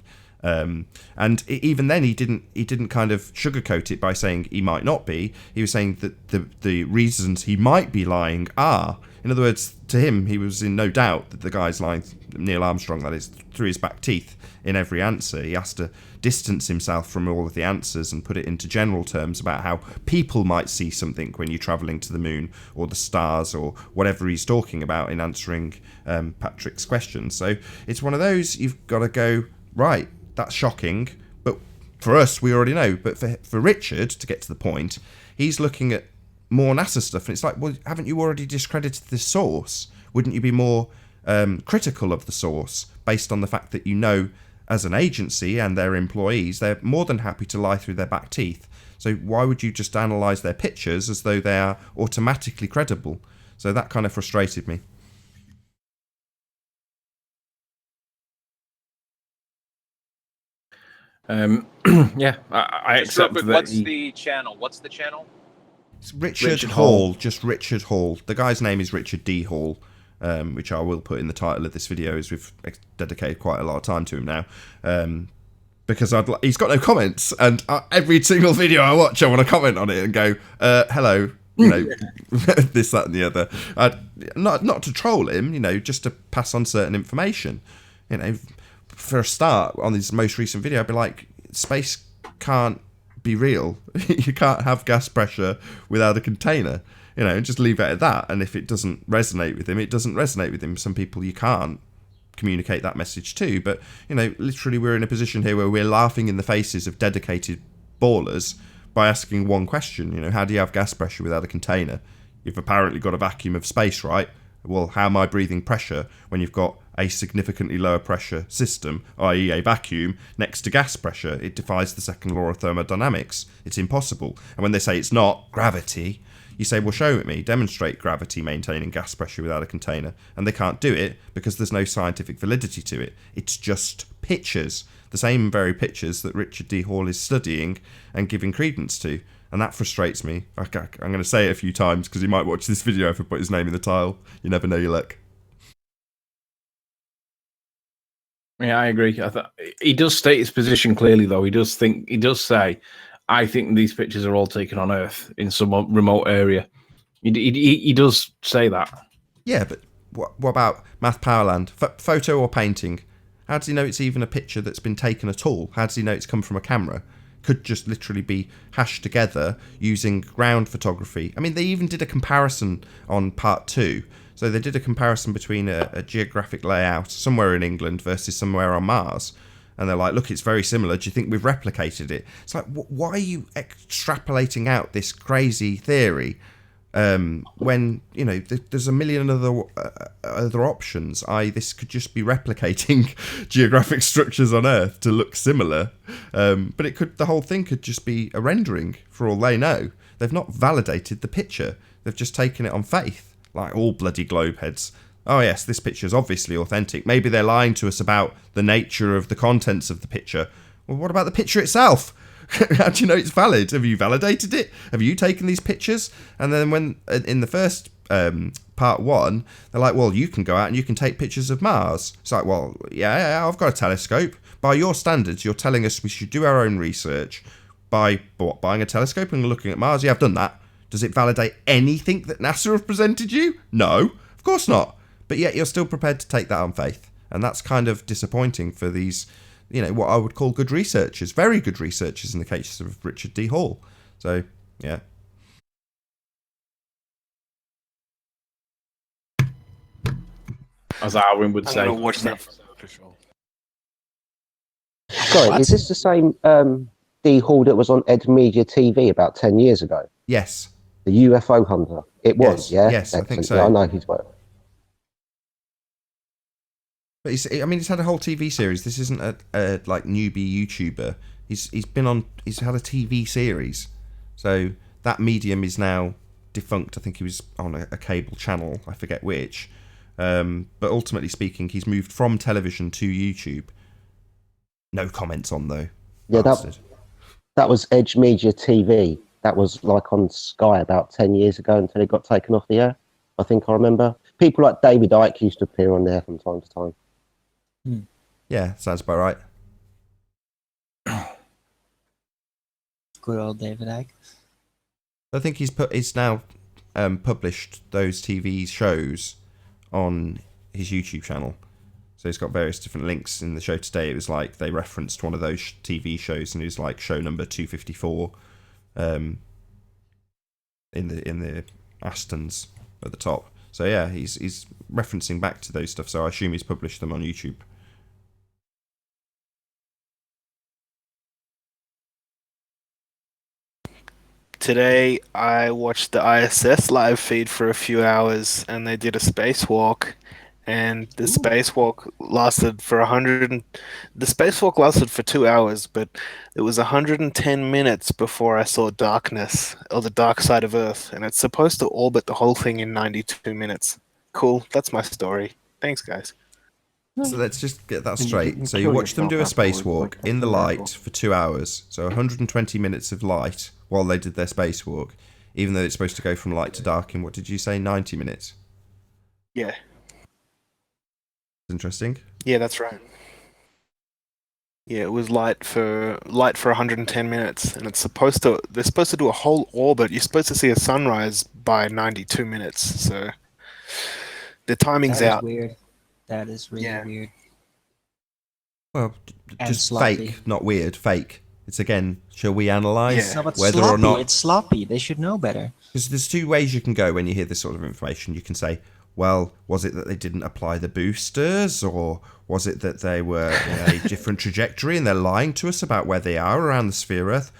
And even then, he didn't kind of sugarcoat it by saying he might not be. He was saying that the reasons he might be lying are, in other words, to him, he was in no doubt that the guy's lying, Neil Armstrong, that is, through his back teeth in every answer. He has to distance himself from all of the answers and put it into general terms about how people might see something when you're travelling to the moon or the stars or whatever he's talking about in answering Patrick's questions. So it's one of those, you've got to go, right, that's shocking, but for us, we already know. But for Richard, to get to the point, he's looking at more NASA stuff, and it's like, well, haven't you already discredited the source? Wouldn't you be more critical of the source based on the fact that you know, as an agency and their employees, they're more than happy to lie through their back teeth? So why would you just analyse their pictures as though they are automatically credible? So that kind of frustrated me. Yeah, I accept that. What's the channel? It's Richard Hall, just Richard Hall. The guy's name is Richard D. Hall, which I will put in the title of this video, as we've dedicated quite a lot of time to him now. Because he's got no comments, and every single video I watch, I want to comment on it and go, hello, this, that, and the other. Not to troll him, just to pass on certain information. For a start, on this most recent video, I'd be like, space can't be real. You can't have gas pressure without a container. Just leave it at that. And if it doesn't resonate with him, it doesn't resonate with him. Some people you can't communicate that message too. But, literally we're in a position here where we're laughing in the faces of dedicated ballers by asking one question, how do you have gas pressure without a container? You've apparently got a vacuum of space, right? Well, how am I breathing pressure when you've got a significantly lower pressure system, i.e. a vacuum, next to gas pressure? It defies the second law of thermodynamics. It's impossible. And when they say it's not gravity, you say, well, show it me, demonstrate gravity maintaining gas pressure without a container. And they can't do it because there's no scientific validity to it. It's just pictures, the same very pictures that Richard D. Hall is studying and giving credence to. And that frustrates me. I'm going to say it a few times because he might watch this video if I put his name in the title. You never know your luck. Yeah, I agree. He does state his position clearly, though. He does say, I think these pictures are all taken on Earth in some remote area. He does say that. Yeah, but what about Math Powerland? Photo or painting? How does he know it's even a picture that's been taken at all? How does he know it's come from a camera? Could just literally be hashed together using ground photography. I mean, they even did a comparison on part 2. So they did a comparison between a geographic layout somewhere in England versus somewhere on Mars. And they're like, look, it's very similar. Do you think we've replicated it? It's like, why are you extrapolating out this crazy theory when, there's a million other options? This could just be replicating geographic structures on Earth to look similar. But the whole thing could just be a rendering for all they know. They've not validated the picture. They've just taken it on faith, like all bloody globe heads. Oh yes, this picture is obviously authentic. Maybe they're lying to us about the nature of the contents of the picture. Well, what about the picture itself? How do you know it's valid? Have you validated it? Have you taken these pictures? And then when in the first part 1, they're like, well, you can go out and you can take pictures of Mars. It's like, well, yeah, I've got a telescope. By your standards, you're telling us we should do our own research by buying a telescope and looking at Mars. Yeah, I've done that. Does it validate anything that NASA have presented you? No, of course not. But yet you're still prepared to take that on faith. And that's kind of disappointing for these, what I would call good researchers, very good researchers in the case of Richard D. Hall. So, yeah. As Arwin would say. I'm going to watch that for sure. Sorry, is this the same D Hall that was on Ed Media TV about 10 years ago? Yes. The UFO hunter. It was, yeah? Yes, I think so. Yeah, I know his work. But he's had a whole TV series. This isn't a newbie YouTuber. He's had a TV series. So that medium is now defunct. I think he was on a cable channel. I forget which. But ultimately speaking, he's moved from television to YouTube. No comments on though. Yeah, that was Edge Media TV. That was like on Sky about 10 years ago until it got taken off the air. I think I remember. People like David Icke used to appear on there from time to time. Yeah, sounds about right. Good old David Icke. I think he's now published those TV shows on his YouTube channel. So he's got various different links in the show today. It was like they referenced one of those TV shows, and it was like show number 254 in the Astons at the top. So yeah, he's referencing back to those stuff. So I assume he's published them on YouTube. Today, I watched the ISS live feed for a few hours, and they did a spacewalk, and the spacewalk lasted for the spacewalk lasted for 2 hours, but it was 110 minutes before I saw darkness, or the dark side of Earth, and it's supposed to orbit the whole thing in 92 minutes. Cool, that's my story. Thanks, guys. So let's just get that straight. So you watched them do a spacewalk in the light for 2 hours, so 120 minutes of light while they did their spacewalk, even though it's supposed to go from light to dark in, what did you say, 90 minutes? Yeah. Interesting. Yeah, that's right. Yeah, it was light for 110 minutes, and they're supposed to do a whole orbit. You're supposed to see a sunrise by 92 minutes, so the timing's out. Weird. That is really weird. Well, And just sloppy. fake, not weird, fake. It's again, shall we analyse No, but whether sloppy. or not... It's sloppy. They should know better. Because there's two ways you can go when you hear this sort of information. You can say, well, was it that they didn't apply the boosters, or was it that they were in a different trajectory and they're lying to us about where they are around the sphere Earth?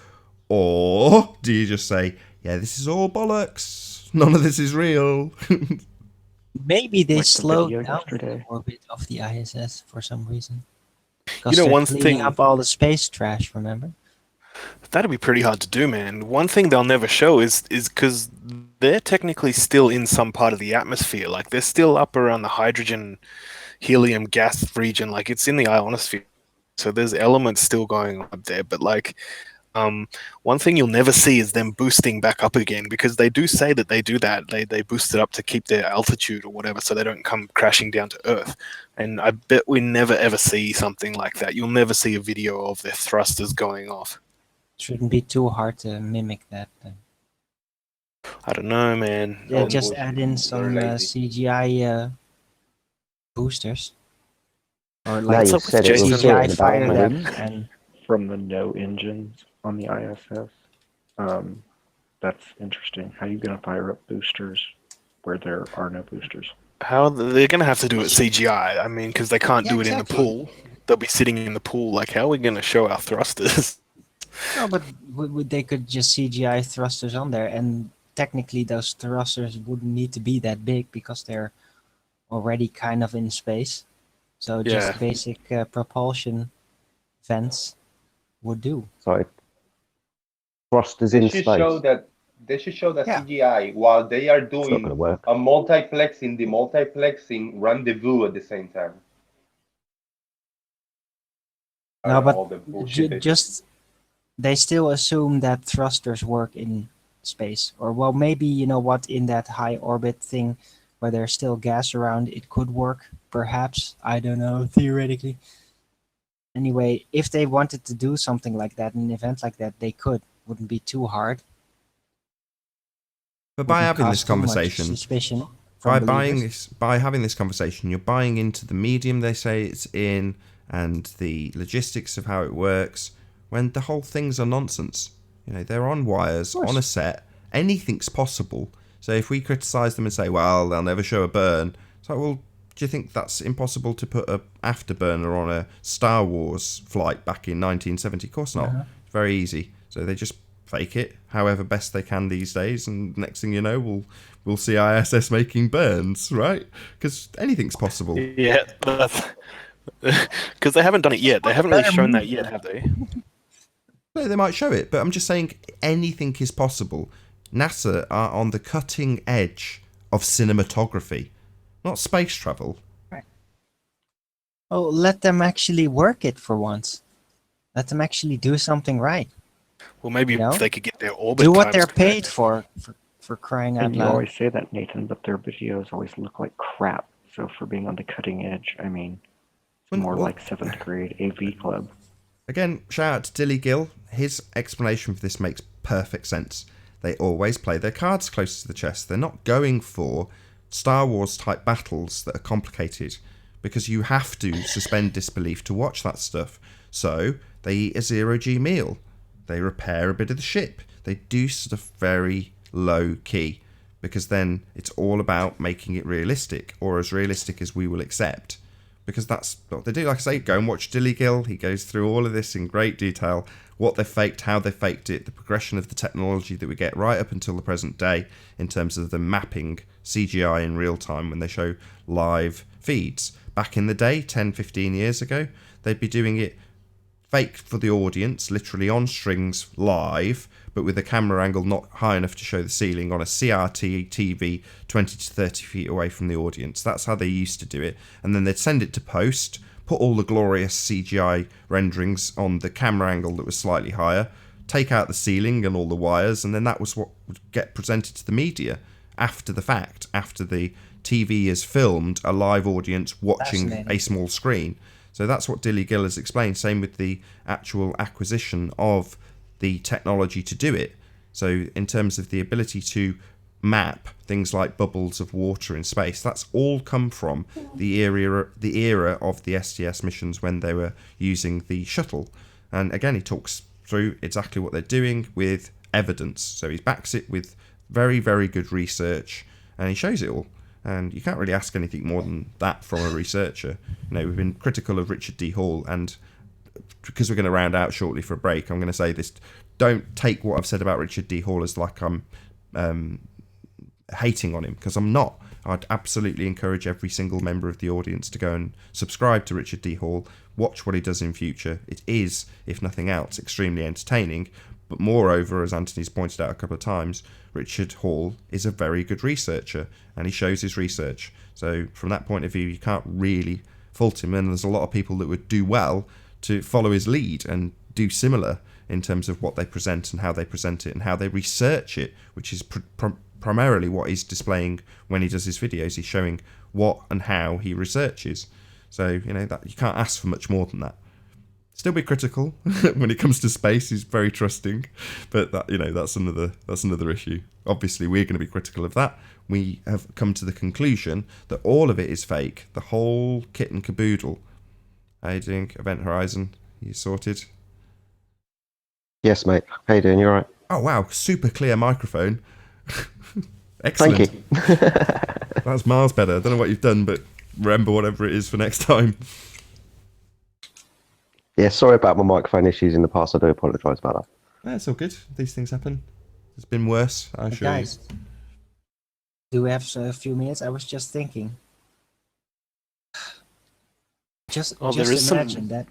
Or do you just say, yeah, this is all bollocks, none of this is real? Maybe they Like the slowed video down the yesterday. orbit of the ISS for some reason. You Because know, they're one cleaning thing up all the space trash, remember? that'd be pretty hard to do, man. One thing they'll never show is because they're technically still in some part of the atmosphere. Like they're still up around the hydrogen, helium gas region. Like it's in the ionosphere, so there's elements still going on up there. But like, one thing you'll never see is them boosting back up again, because they do say that they do that. They boost it up to keep their altitude or whatever, so they don't come crashing down to Earth. And I bet we never ever see something like that. You'll never see a video of their thrusters going off. Shouldn't be too hard to mimic that. I don't know, man. Yeah, And just add in some CGI boosters. Or Now like you up with said it, Jason we'll sort CGI it about fire them moon. and From the no engines on the ISS. That's interesting. How are you going to fire up boosters where there are no boosters? how they're gonna have to do it CGI. I mean, because they can't Yeah, do it in the exactly. pool. They'll be sitting in the pool. Like, how are we gonna show our thrusters? no, but they could just CGI thrusters on there, and technically those thrusters wouldn't need to be that big because they're already kind of in space. So just Yeah. basic propulsion vents would do. Sorry. Thrusters They in should space. show that Yeah. CGI while they are It's not doing going to work. a multiplexing, the multiplexing rendezvous at the same time. No, but All the bullshit they- just they still assume that thrusters work in space, or well, maybe you know what, in that high orbit thing where there's still gas around, it could work. Perhaps, I don't know, theoretically. Anyway, if they wanted to do something like that, an event like that, they could. Wouldn't be too hard. But by Wouldn't having this cause too much conversation, suspicion by from believers. having this conversation, you're buying into the medium they say it's in and the logistics of how it works, when the whole thing's a nonsense. You know, they're on wires, on a set, anything's possible. So if we criticise them and say, well, they'll never show a burn, it's like, well, do you think that's impossible to put a afterburner on a Star Wars flight back in 1970? Of course not. It's very easy. So they just fake it however best they can these days, and next thing you know, we'll see ISS making burns, right? Because anything's possible. Yeah, because they haven't done it yet. They haven't really shown that yet, have they? No, they might show it, but I'm just saying anything is possible. NASA are on the cutting edge of cinematography, not space travel. Oh, let them actually work it for once. Let them actually do something right. Well, maybe You know? if they could get their orbit. Do what times they're correct. paid for crying out And you loud. always say that, Nathan, but their videos always look like crap. So for being on the cutting edge, I mean, it's Well, more well- like 7th grade AV club. Again, shout out to Dilly Gill. His explanation for this makes perfect sense. They always play their cards close to the chest. They're not going for Star Wars type battles that are complicated, because you have to suspend disbelief to watch that stuff. So they eat a zero-G meal. They repair a bit of the ship. They do stuff very low key, because then it's all about making it realistic, or as realistic as we will accept. Because that's what they do. Like I say, go and watch Dilly Gill. He goes through all of this in great detail. What they faked, how they faked it, the progression of the technology that we get right up until the present day in terms of the mapping CGI in real time when they show live feeds. Back in the day, 10, 15 years ago, they'd be doing it fake for the audience, literally on strings live, but with a camera angle not high enough to show the ceiling on a CRT TV 20 to 30 feet away from the audience. That's how they used to do it. And then they'd send it to post, put all the glorious CGI renderings on the camera angle that was slightly higher, take out the ceiling and all the wires, and then that was what would get presented to the media after the fact, after the TV is filmed a live audience watching a small screen. So that's what Dilly Gill has explained. Same with the actual acquisition of the technology to do it. So in terms of the ability to map things like bubbles of water in space, that's all come from the era of the STS missions when they were using the shuttle. And again, he talks through exactly what they're doing with evidence. So he backs it with very, very good research, and he shows it all. And you can't really ask anything more than that from a researcher. We've been critical of Richard D. Hall, and because we're going to round out shortly for a break, I'm going to say this. Don't take what I've said about Richard D. Hall as like I'm hating on him, because I'm not. I'd absolutely encourage every single member of the audience to go and subscribe to Richard D. Hall, watch what he does in future. It is, if nothing else, extremely entertaining. But moreover, as Anthony's pointed out a couple of times, Richard Hall is a very good researcher, and he shows his research. So from that point of view, you can't really fault him, and there's a lot of people that would do well to follow his lead and do similar in terms of what they present and how they present it and how they research it, which is primarily what he's displaying when he does his videos. He's showing what and how he researches. So, that you can't ask for much more than that. Still be critical when it comes to space. He's very trusting, but that's another issue. Obviously, we're going to be critical of that. We have come to the conclusion that all of it is fake. The whole kit and caboodle. How you doing, Event Horizon? You sorted? Yes, mate. How you doing? You all right? Oh wow, super clear microphone. Excellent. Thank you. That's miles better. I don't know what you've done, but remember whatever it is for next time. Yeah, sorry about my microphone issues in the past. I do apologise about that. That's all good. These things happen. It's been worse, I assure you. Guys, do we have a few minutes? I was just thinking. Just imagine that.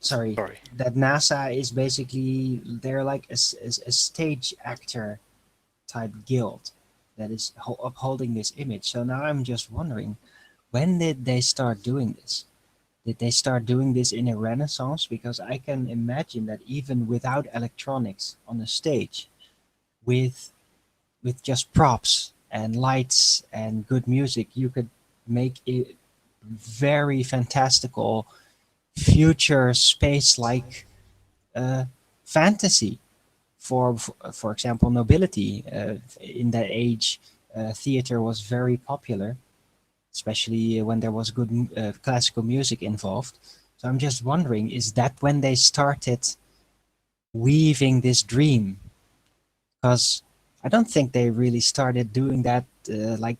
Sorry, that NASA is basically, they're like a stage actor type guild that is upholding this image. So now I'm just wondering, when did they start doing this? Did they start doing this in a renaissance? Because I can imagine that even without electronics on the stage, with just props and lights and good music, you could make a very fantastical future space-like fantasy for example, nobility. In that age, theater was very popular, especially when there was good classical music involved. So I'm just wondering, is that when they started weaving this dream? Because I don't think they really started doing that like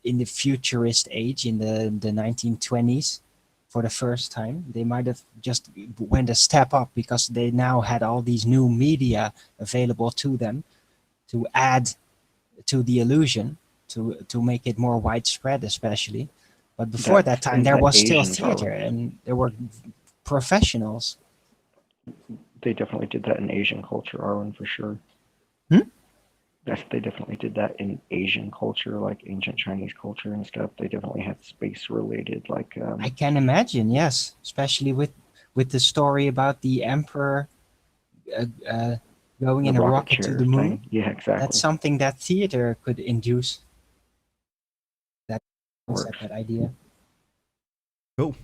in the futurist age in the 1920s for the first time. They might have just went a step up because they now had all these new media available to them to add to the illusion, to make it more widespread, especially. But before that time, there was still theater and there were professionals. They definitely did that in Asian culture, Arwen, for sure. Yes, they definitely did that in Asian culture, like ancient Chinese culture and stuff. They definitely had space-related, like... I can imagine, yes. Especially with the story about the emperor going in a rocket to the moon. Yeah, exactly. That's something that theater could induce. That concept, that idea. Cool.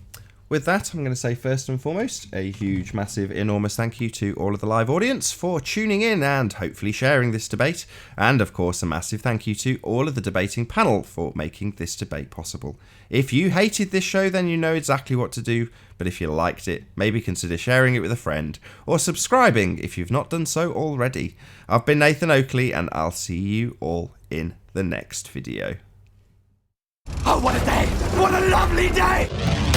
With that, I'm going to say first and foremost, a huge, massive, enormous thank you to all of the live audience for tuning in and hopefully sharing this debate. And of course, a massive thank you to all of the debating panel for making this debate possible. If you hated this show, then you know exactly what to do. But if you liked it, maybe consider sharing it with a friend or subscribing if you've not done so already. I've been Nathan Oakley, and I'll see you all in the next video. Oh, what a day! What a lovely day!